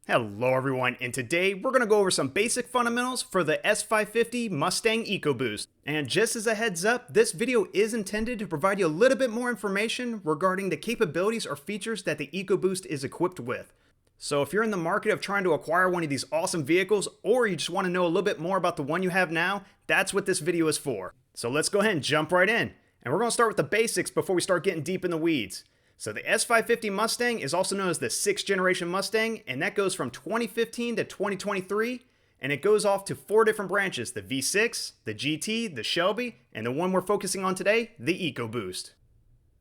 Hello everyone, and today we're going to go over some basic fundamentals for the S550 Mustang EcoBoost. And just as a heads up, this video is intended to provide you a little bit more information regarding the capabilities or features that the EcoBoost is equipped with. So if you're in the market of trying to acquire one of these awesome vehicles, or you just want to know a little bit more about the one you have now, that's what this video is for. So let's go ahead and jump right in. And we're going to start with the basics before we start getting deep in the weeds. So the S550 Mustang is also known as the 6th generation Mustang, and that goes from 2015 to 2023, and it goes off to 4 different branches: the V6, the GT, the Shelby, and the one we're focusing on today, the EcoBoost.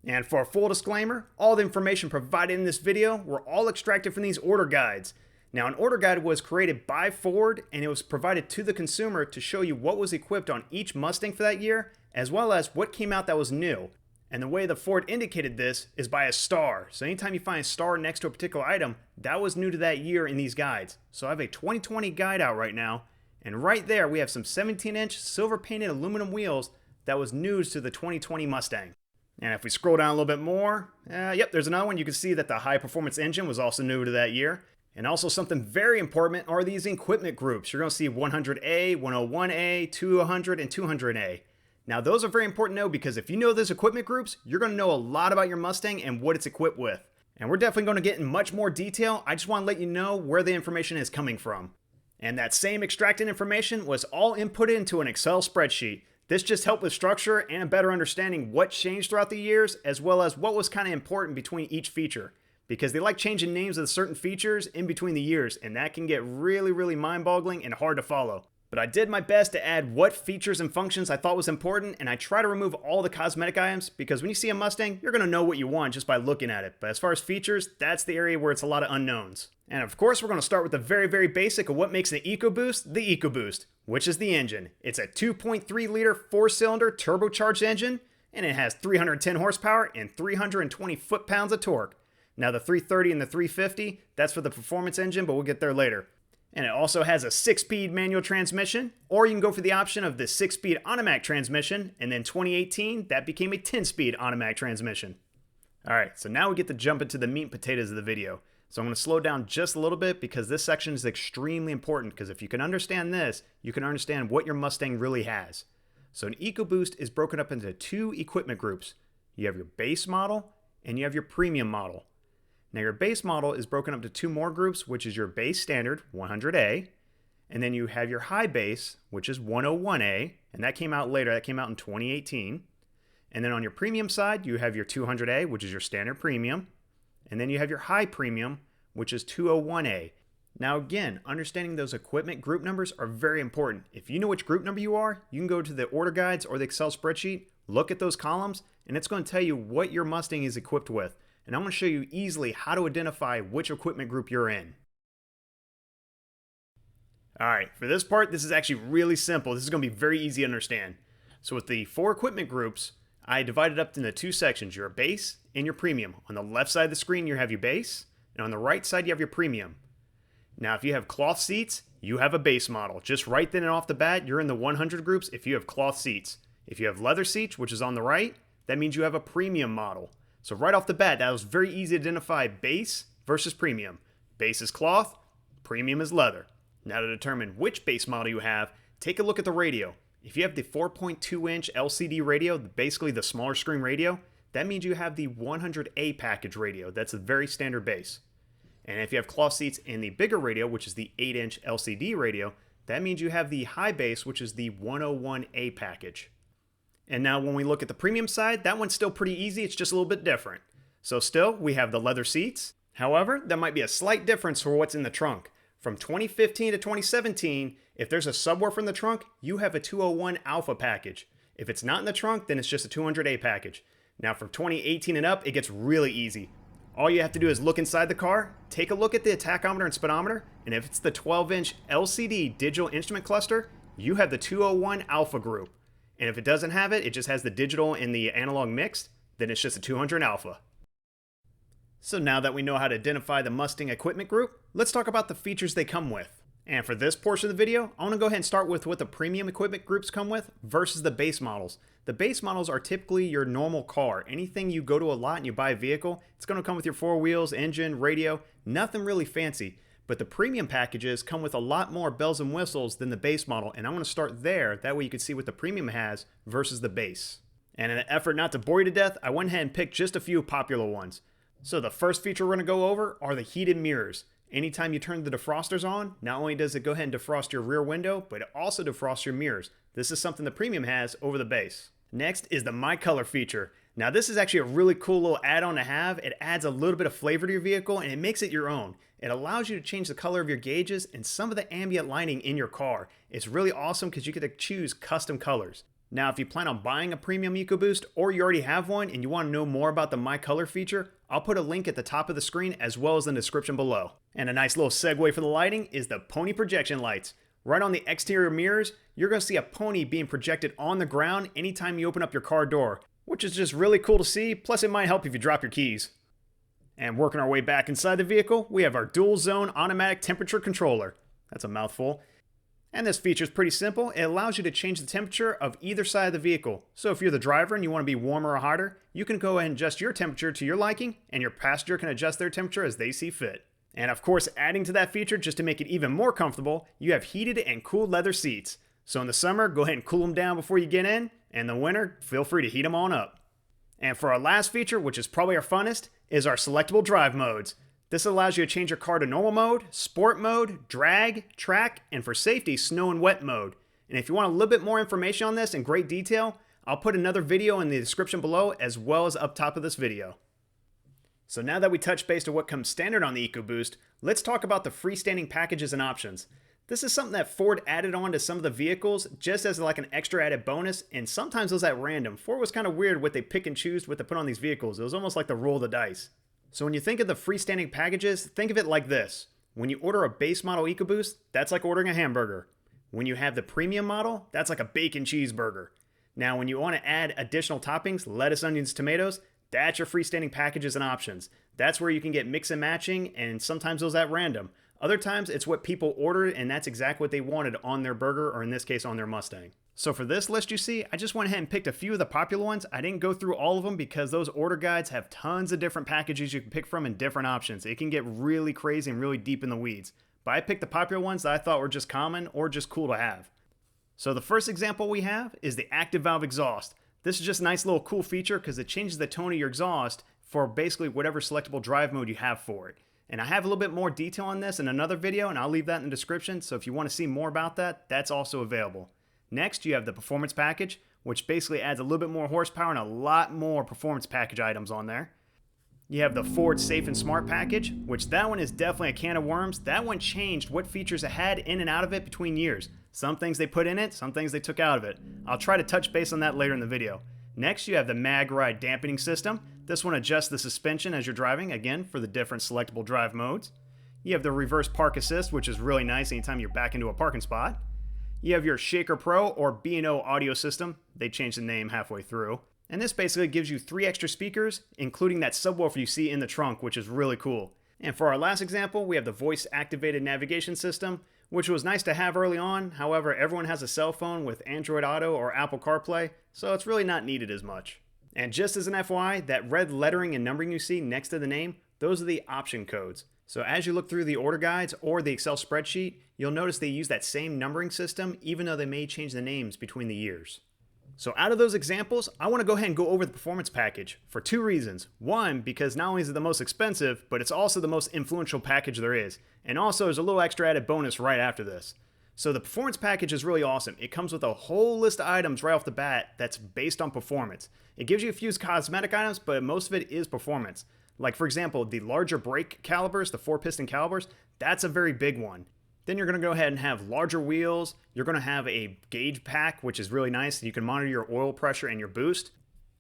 And for a full disclaimer, all the information provided in this video were all extracted from these order guides. Now, an order guide was created by Ford, and it was provided to the consumer to show you what was equipped on each Mustang for that year, as well as what came out that was new. And the way the Ford indicated this is by a star. So anytime you find a star next to a particular item, that was new to that year in these guides. So I have a 2020 guide out right now, and right there we have some 17-inch silver painted aluminum wheels that was news to the 2020 Mustang. And if we scroll down a little bit more, there's another one. You can see that the high performance engine was also new to that year. And also something very important are these equipment groups. You're going to see 100A, 101A, 200, and 200A. Now those are very important to know, because if you know those equipment groups, you're going to know a lot about your Mustang and what it's equipped with. And we're definitely going to get in much more detail. I just want to let you know where the information is coming from. And that same extracted information was all inputted into an Excel spreadsheet. This just helped with structure and a better understanding what changed throughout the years, as well as what was kind of important between each feature. Because they like changing names of certain features in between the years, and that can get really mind-boggling and hard to follow. But I did my best to add what features and functions I thought was important, and I try to remove all the cosmetic items, because when you see a Mustang, you're going to know what you want just by looking at it. But as far as features, that's the area where it's a lot of unknowns. And of course, we're going to start with the very basic of what makes the EcoBoost, which is the engine. It's a 2.3 liter 4-cylinder turbocharged engine, and it has 310 horsepower and 320 foot-pounds of torque. Now the 330 and the 350, that's for the performance engine, but we'll get there later. And it also has a 6-speed manual transmission, or you can go for the option of the 6-speed automatic transmission, and then 2018, that became a 10-speed automatic transmission. Alright, so now we get to jump into the meat and potatoes of the video. So I'm going to slow down just a little bit, because this section is extremely important, because if you can understand this, you can understand what your Mustang really has. So an EcoBoost is broken up into 2 equipment groups. You have your base model, and you have your premium model. Now your base model is broken up to 2 more groups, which is your base standard, 100A, and then you have your high base, which is 101A, and that came out later, that came out in 2018. And then on your premium side, you have your 200A, which is your standard premium, and then you have your high premium, which is 201A. Now again, understanding those equipment group numbers are very important. If you know which group number you are, you can go to the order guides or the Excel spreadsheet, look at those columns, and it's going to tell you what your Mustang is equipped with. And I'm going to show you easily how to identify which equipment group you're in. Alright, for this part, this is actually really simple. This is going to be very easy to understand. So with the 4 equipment groups, I divided up into 2 sections: your base and your premium. On the left side of the screen, you have your base, and on the right side, you have your premium. Now, if you have cloth seats, you have a base model. Just right then and off the bat, you're in the 100 groups if you have cloth seats. If you have leather seats, which is on the right, that means you have a premium model. So right off the bat, that was very easy to identify base versus premium. Base is cloth, premium is leather. Now to determine which base model you have, take a look at the radio. If you have the 4.2-inch LCD radio, basically the smaller screen radio, that means you have the 100A package radio. That's a very standard base. And if you have cloth seats in the bigger radio, which is the 8-inch LCD radio, that means you have the high base, which is the 101A package. And now when we look at the premium side, that one's still pretty easy, it's just a little bit different. So still, we have the leather seats. However, there might be a slight difference for what's in the trunk. From 2015 to 2017, if there's a subwoofer in the trunk, you have a 201 Alpha package. If it's not in the trunk, then it's just a 200A package. Now from 2018 and up, it gets really easy. All you have to do is look inside the car, take a look at the tachometer and speedometer, and if it's the 12-inch LCD digital instrument cluster, you have the 201 Alpha group. And if it doesn't have it, it just has the digital and the analog mixed, then it's just a 200 Alpha. So now that we know how to identify the Mustang equipment group, let's talk about the features they come with. And for this portion of the video, I want to go ahead and start with what the premium equipment groups come with versus the base models. The base models are typically your normal car. Anything you go to a lot and you buy a vehicle, it's going to come with your 4 wheels, engine, radio, nothing really fancy. but the premium packages come with a lot more bells and whistles than the base model, and I want to start there. That way you can see what the premium has versus the base. And in an effort not to bore you to death, I went ahead and picked just a few popular ones. So the first feature we're going to go over are the heated mirrors. Anytime you turn the defrosters on, not only does it go ahead and defrost your rear window, but it also defrosts your mirrors. This is something the premium has over the base. Next is the My Color feature. Now this is actually a really cool little add-on to have. It adds a little bit of flavor to your vehicle and it makes it your own. It allows you to change the color of your gauges and some of the ambient lighting in your car. It's really awesome because you get to choose custom colors. Now if you plan on buying a premium EcoBoost or you already have one and you want to know more about the My Color feature, I'll put a link at the top of the screen as well as in the description below. And a nice little segue for the lighting is the pony projection lights. Right on the exterior mirrors, you're going to see a pony being projected on the ground anytime you open up your car door, which is just really cool to see, plus it might help if you drop your keys. And working our way back inside the vehicle, we have our dual zone automatic temperature controller. That's a mouthful. And this feature is pretty simple. It allows you to change the temperature of either side of the vehicle. So if you're the driver and you want to be warmer or hotter, you can go ahead and adjust your temperature to your liking, and your passenger can adjust their temperature as they see fit. And of course, adding to that feature, just to make it even more comfortable, you have heated and cooled leather seats. So in the summer, go ahead and cool them down before you get in, and in the winter, feel free to heat them on up. And for our last feature, which is probably our funnest, is our selectable drive modes. This allows you to change your car to normal mode, sport mode, drag, track, and for safety, snow and wet mode. And if you want a little bit more information on this in great detail, I'll put another video in the description below as well as up top of this video. So now that we touched base to what comes standard on the EcoBoost, let's talk about the freestanding packages and options. This is something that Ford added on to some of the vehicles just as like an extra added bonus, and sometimes it was at random. Ford was kind of weird what they pick and choose what they put on these vehicles. It was almost like the roll of the dice. So when you think of the freestanding packages, think of it like this. When you order a base model EcoBoost, that's like ordering a hamburger. When you have the premium model, that's like a bacon cheeseburger. Now when you want to add additional toppings, lettuce, onions, tomatoes, that's your freestanding packages and options. That's where you can get mix and matching, and sometimes those at random. Other times it's what people ordered and that's exactly what they wanted on their burger, or in this case on their Mustang. So for this list you see, I just went ahead and picked a few of the popular ones. I didn't go through all of them because those order guides have tons of different packages you can pick from and different options. It can get really crazy and really deep in the weeds. But I picked the popular ones that I thought were just common or just cool to have. So the first example we have is the active valve exhaust. This is just a nice little cool feature because it changes the tone of your exhaust for basically whatever selectable drive mode you have for it. And I have a little bit more detail on this in another video, and I'll leave that in the description, so if you want to see more about that, that's also available. Next, you have the performance package, which basically adds a little bit more horsepower and a lot more performance package items on there. You have the Ford Safe and Smart package, which that one is definitely a can of worms. That one changed what features it had in and out of it between years. Some things they put in it, some things they took out of it. I'll try to touch base on that later in the video. Next, you have the Mag Ride dampening system. This one adjusts the suspension as you're driving, again, for the different selectable drive modes. You have the reverse park assist, which is really nice anytime you're back into a parking spot. You have your Shaker Pro or B&O audio system. They changed the name halfway through. And this basically gives you 3 extra speakers, including that subwoofer you see in the trunk, which is really cool. And for our last example, we have the voice-activated navigation system, which was nice to have early on. However, everyone has a cell phone with Android Auto or Apple CarPlay, so it's really not needed as much. And just as an FYI, that red lettering and numbering you see next to the name, those are the option codes. So as you look through the order guides or the Excel spreadsheet, you'll notice they use that same numbering system, even though they may change the names between the years. So out of those examples, I want to go ahead and go over the performance package for 2 reasons. One, because not only is it the most expensive, but it's also the most influential package there is. And also there's a little extra added bonus right after this. So the performance package is really awesome. It comes with a whole list of items right off the bat that's based on performance. It gives you a few cosmetic items, but most of it is performance. Like for example, the larger brake calibers, the 4-piston calibers, that's a very big one. Then you're going to go ahead and have larger wheels. You're going to have a gauge pack, which is really nice. You can monitor your oil pressure and your boost.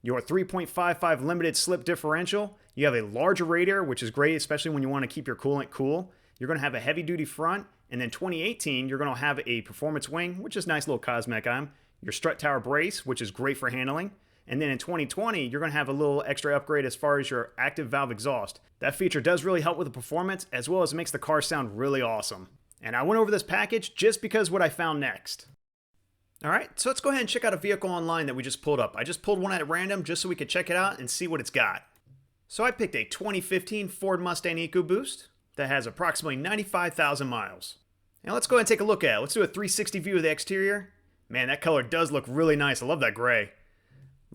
Your 3.55 limited slip differential. You have a larger radiator, which is great, especially when you want to keep your coolant cool. You're going to have a heavy duty front. And then 2018, you're going to have a performance wing, which is a nice little cosmetic item. Your strut tower brace, which is great for handling. And then in 2020, you're going to have a little extra upgrade as far as your active valve exhaust. That feature does really help with the performance, as well as makes the car sound really awesome. And I went over this package just because what I found next. Alright, so let's go ahead and check out a vehicle online that we just pulled up. I just pulled one at random just so we could check it out and see what it's got. So I picked a 2015 Ford Mustang EcoBoost. that has approximately 95,000 miles. Now let's go ahead and take a look at it. Let's do a 360 view of the exterior. Man, that color does look really nice. I love that gray.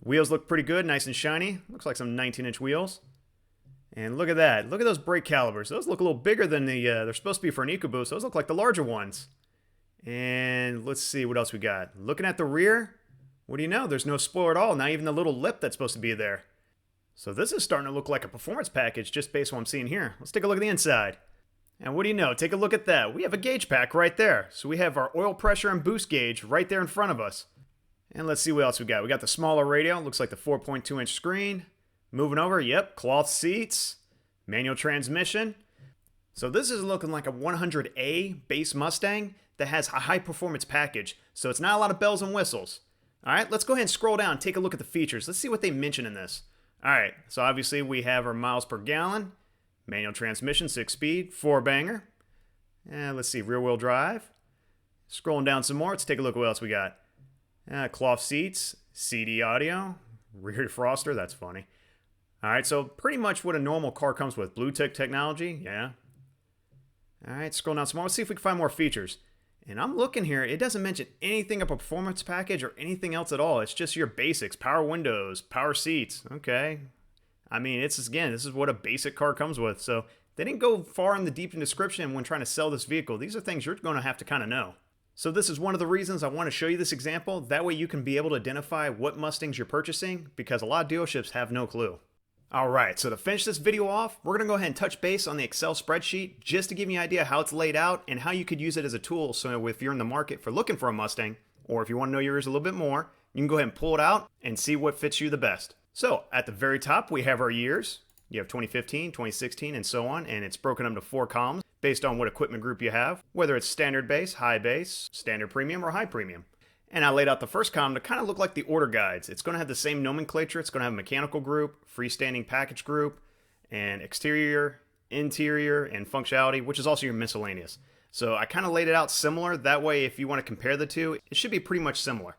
Wheels look pretty good, nice and shiny. Looks like some 19-inch wheels. And look at that. Look at those brake calipers. Those look a little bigger than they're supposed to be for an EcoBoost. Those look like the larger ones. And let's see what else we got. Looking at the rear, what do you know? There's no spoiler at all. Not even the little lip that's supposed to be there. So this is starting to look like a performance package just based on what I'm seeing here. Let's take a look at the inside. And what do you know? Take a look at that. We have a gauge pack right there. So we have our oil pressure and boost gauge right there in front of us. And let's see what else we got. We got the smaller radio. Looks like the 4.2-inch screen. Moving over, yep, cloth seats, manual transmission. So this is looking like a 100A base Mustang that has a high performance package. So it's not a lot of bells and whistles. All right, let's go ahead and scroll down and take a look at the features. Let's see what they mention in this. All right, so obviously we have our miles per gallon, manual transmission, 6-speed, 4-banger. And let's see, rear wheel drive. Scrolling down some more, let's take a look at what else we got. Cloth seats, CD audio, rear defroster, that's funny. All right, so pretty much what a normal car comes with. Bluetooth technology, yeah. All right, scroll down some more. Let's see if we can find more features. And I'm looking here. It doesn't mention anything of a performance package or anything else at all. It's just your basics. Power windows, power seats. Okay. I mean, this is what a basic car comes with. So they didn't go far in the deep in description when trying to sell this vehicle. These are things you're going to have to kind of know. So this is one of the reasons I want to show you this example. That way you can be able to identify what Mustangs you're purchasing, because a lot of dealerships have no clue. Alright, so to finish this video off, we're going to go ahead and touch base on the Excel spreadsheet just to give you an idea how it's laid out and how you could use it as a tool. So if you're in the market for looking for a Mustang, or if you want to know yours a little bit more, you can go ahead and pull it out and see what fits you the best. So at the very top, we have our years. You have 2015, 2016, and so on, and it's broken up into 4 columns based on what equipment group you have, whether it's standard base, high base, standard premium, or high premium. And I laid out the first column to kind of look like the order guides. It's going to have the same nomenclature. It's going to have a mechanical group, freestanding package group, and exterior, interior, and functionality, which is also your miscellaneous. So I kind of laid it out similar. That way, if you want to compare the two, it should be pretty much similar.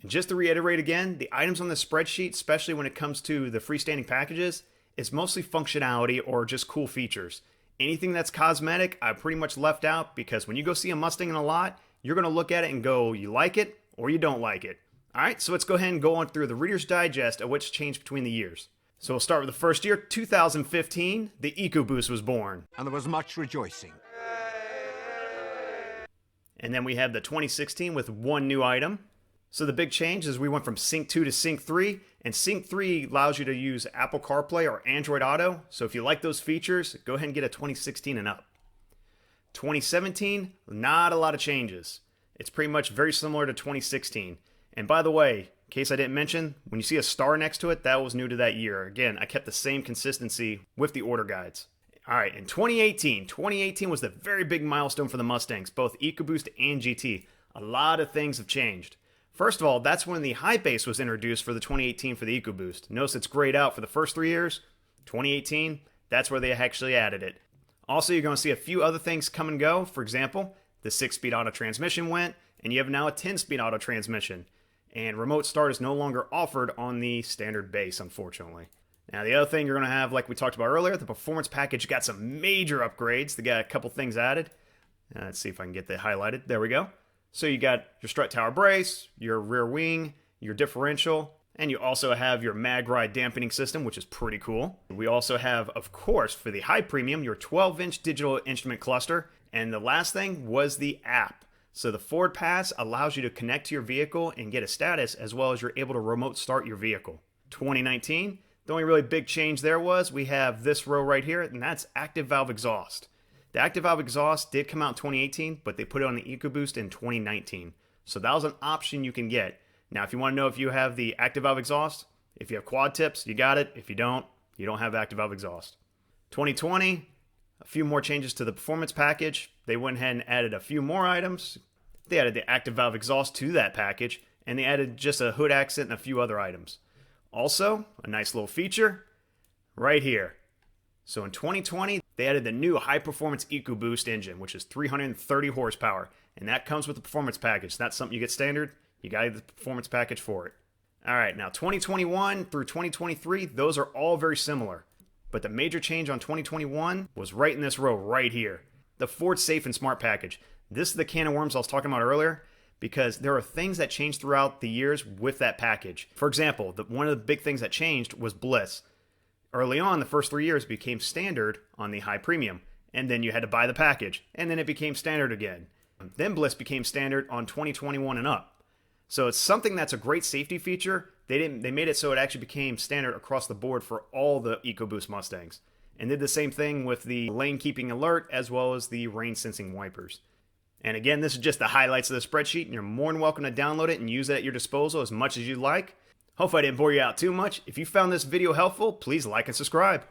And just to reiterate again, the items on the spreadsheet, especially when it comes to the freestanding packages, is mostly functionality or just cool features. Anything that's cosmetic, I pretty much left out, because when you go see a Mustang in a lot, you're going to look at it and go, you like it or you don't like it. All right, so let's go ahead and go on through the Reader's Digest of what's changed between the years. So we'll start with the first year, 2015, the EcoBoost was born. And there was much rejoicing. And then we have the 2016 with 1 new item. So the big change is we went from Sync 2 to Sync 3, and Sync 3 allows you to use Apple CarPlay or Android Auto. So if you like those features, go ahead and get a 2016 and up. 2017, not a lot of changes. It's pretty much very similar to 2016. And by the way, in case I didn't mention, when you see a star next to it, that was new to that year. Again, I kept the same consistency with the order guides. All right, in 2018 was the very big milestone for the Mustangs, both EcoBoost and GT. A lot of things have changed. First of all, that's when the high base was introduced for the 2018 for the EcoBoost. Notice it's grayed out for the first 3 years. 2018, that's where they actually added it. Also, you're going to see a few other things come and go. For example, the 6-speed auto transmission went, and you have now a 10-speed auto transmission. And remote start is no longer offered on the standard base, unfortunately. Now, the other thing you're going to have, like we talked about earlier, the performance package got some major upgrades. They got a couple things added. Let's see if I can get that highlighted. There we go. So you got your strut tower brace, your rear wing, your differential, and you also have your mag ride dampening system, which is pretty cool. We also have, of course, for the high premium, your 12-inch digital instrument cluster. And the last thing was the app. So the Forward Pass allows you to connect to your vehicle and get a status, as well as you're able to remote start your vehicle. 2019, the only really big change there was we have this row right here, and that's active valve exhaust. The active valve exhaust did come out in 2018, but they put it on the EcoBoost in 2019. So that was an option you can get. Now, if you want to know if you have the active valve exhaust, if you have quad tips, you got it. If you don't have active valve exhaust. 2020, a few more changes to the performance package. They went ahead and added a few more items. They added the active valve exhaust to that package, and they added just a hood accent and a few other items. Also, a nice little feature right here. So in 2020, they added the new high-performance EcoBoost engine, which is 330 horsepower, and that comes with the performance package. It's not something you get standard. You got the performance package for it. All right, now 2021 through 2023, those are all very similar. But the major change on 2021 was right in this row right here. The Ford Safe and Smart package. This is the can of worms I was talking about earlier, because there are things that changed throughout the years with that package. For example, one of the big things that changed was Bliss. Early on, the first 3 years became standard on the high premium, and then you had to buy the package, and then it became standard again. Then Bliss became standard on 2021 and up. So it's something that's a great safety feature. They made it so it actually became standard across the board for all the EcoBoost Mustangs. And did the same thing with the lane keeping alert as well as the rain sensing wipers. And again, this is just the highlights of the spreadsheet, and you're more than welcome to download it and use it at your disposal as much as you like. Hope I didn't bore you out too much. If you found this video helpful, please like and subscribe.